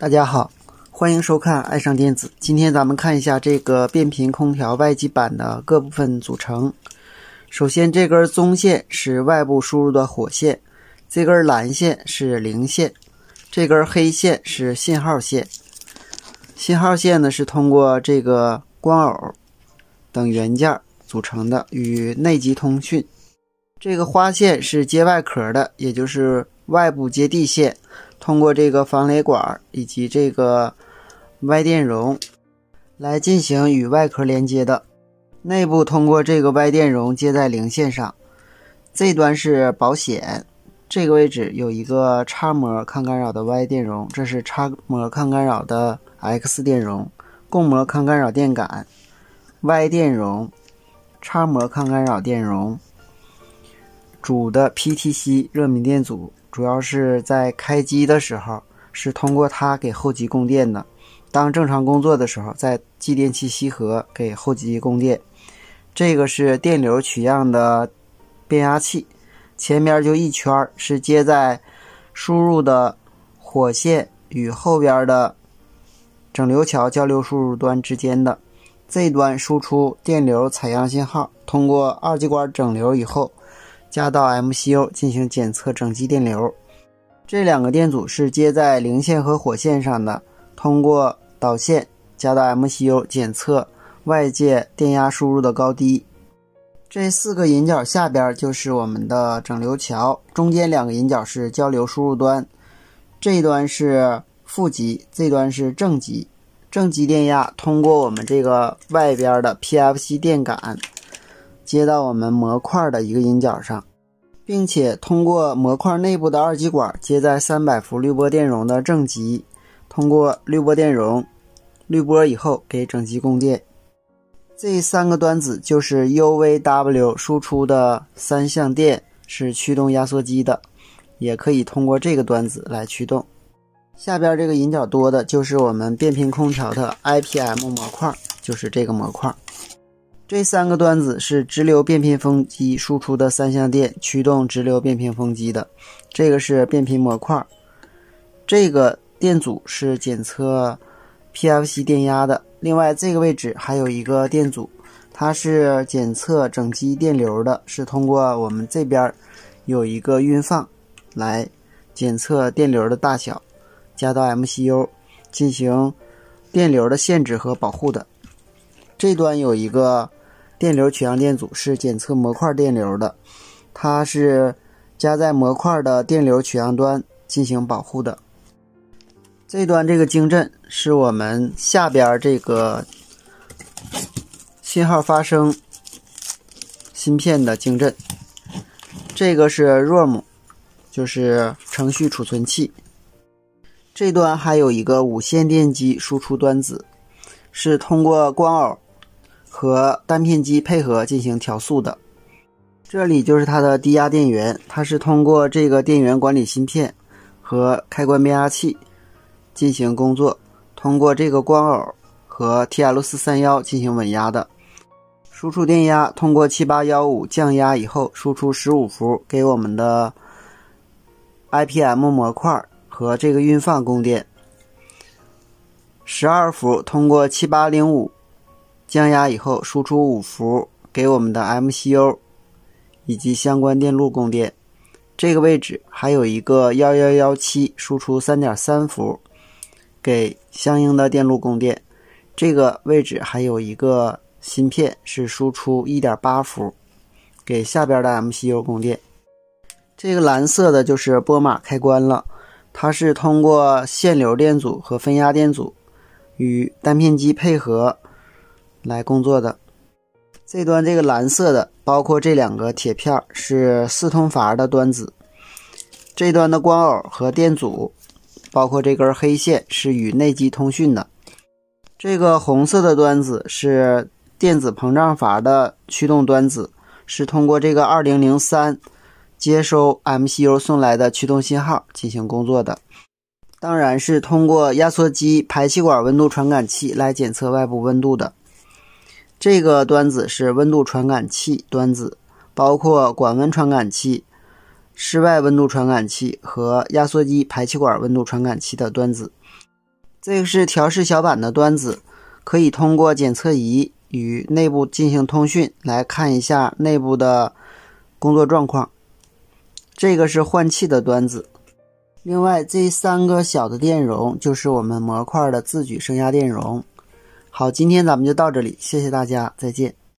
大家好，欢迎收看爱上电子。今天咱们看一下这个变频空调外机板的各部分组成。首先，这根棕线是外部输入的火线，这根蓝线是零线，这根黑线是信号线。信号线呢是通过这个光耦等元件组成的，与内机通讯。这个花线是接外壳的，也就是外部接地线，通过这个防雷管以及这个外电容来进行与外壳连接的。内部通过这个外电容接在零线上。这端是保险，这个位置有一个插膜抗干扰的 Y 电容，这是插膜抗干扰的 X 电容，供膜抗干扰电感 Y 电容，插膜抗干扰电容。主的 PTC 热敏电阻主要是在开机的时候是通过它给后机供电的，当正常工作的时候在继电器吸合给后机供电。这个是电流取样的变压器，前边就一圈是接在输入的火线与后边的整流桥交流输入端之间的。这一端输出电流采样信号，通过二极管整流以后加到 MCU 进行检测整机电流。这两个电阻是接在零线和火线上的，通过导线加到 MCU 检测外界电压输入的高低。这四个引脚下边就是我们的整流桥，中间两个引脚是交流输入端，这一端是负极，这端是正极。正极电压通过我们这个外边的 PFC 电感接到我们模块的一个引脚上，并且通过模块内部的二极管接在300伏滤波电容的正极，通过滤波电容滤波以后给整机供电。这三个端子就是 UVW 输出的三相电，是驱动压缩机的，也可以通过这个端子来驱动。下边这个引脚多的就是我们变频空调的 IPM 模块，就是这个模块。这三个端子是直流变频风机输出的三相电，驱动直流变频风机的。这个是变频模块，这个电阻是检测 PFC 电压的。另外这个位置还有一个电阻，它是检测整机电流的，是通过我们这边有一个运放来检测电流的大小，加到 MCU 进行电流的限制和保护的。这端有一个电流取样电阻，是检测模块电流的，它是加在模块的电流取样端进行保护的。这端这个晶振是我们下边这个信号发生芯片的晶振，这个是 ROM， 就是程序储存器。这端还有一个无线电机输出端子，是通过光耦和单片机配合进行调速的。这里就是它的低压电源，它是通过这个电源管理芯片和开关变压器进行工作，通过这个光耦和 TL431 进行稳压的。输出电压通过7815降压以后，输出15伏给我们的 IPM 模块和这个运放供电。12伏通过7805降压以后，输出5伏给我们的 MCU 以及相关电路供电。这个位置还有一个1117输出 3.3 伏给相应的电路供电。这个位置还有一个芯片是输出 1.8 伏给下边的 MCU 供电。这个蓝色的就是波码开关了，它是通过限流电阻和分压电阻与单片机配合来工作的。这端这个蓝色的包括这两个铁片是4通阀的端子，这端的光耦和电阻包括这根黑线是与内机通讯的。这个红色的端子是电子膨胀阀的驱动端子，是通过这个2003接收 MCU 送来的驱动信号进行工作的。当然是通过压缩机排气管温度传感器来检测外部温度的。这个端子是温度传感器端子，包括管温传感器、室外温度传感器和压缩机排气管温度传感器的端子。这个是调试小板的端子，可以通过检测仪与内部进行通讯，来看一下内部的工作状况。这个是换气的端子。另外这3个小的电容就是我们模块的自举升压电容。好，今天咱们就到这里，谢谢大家，再见。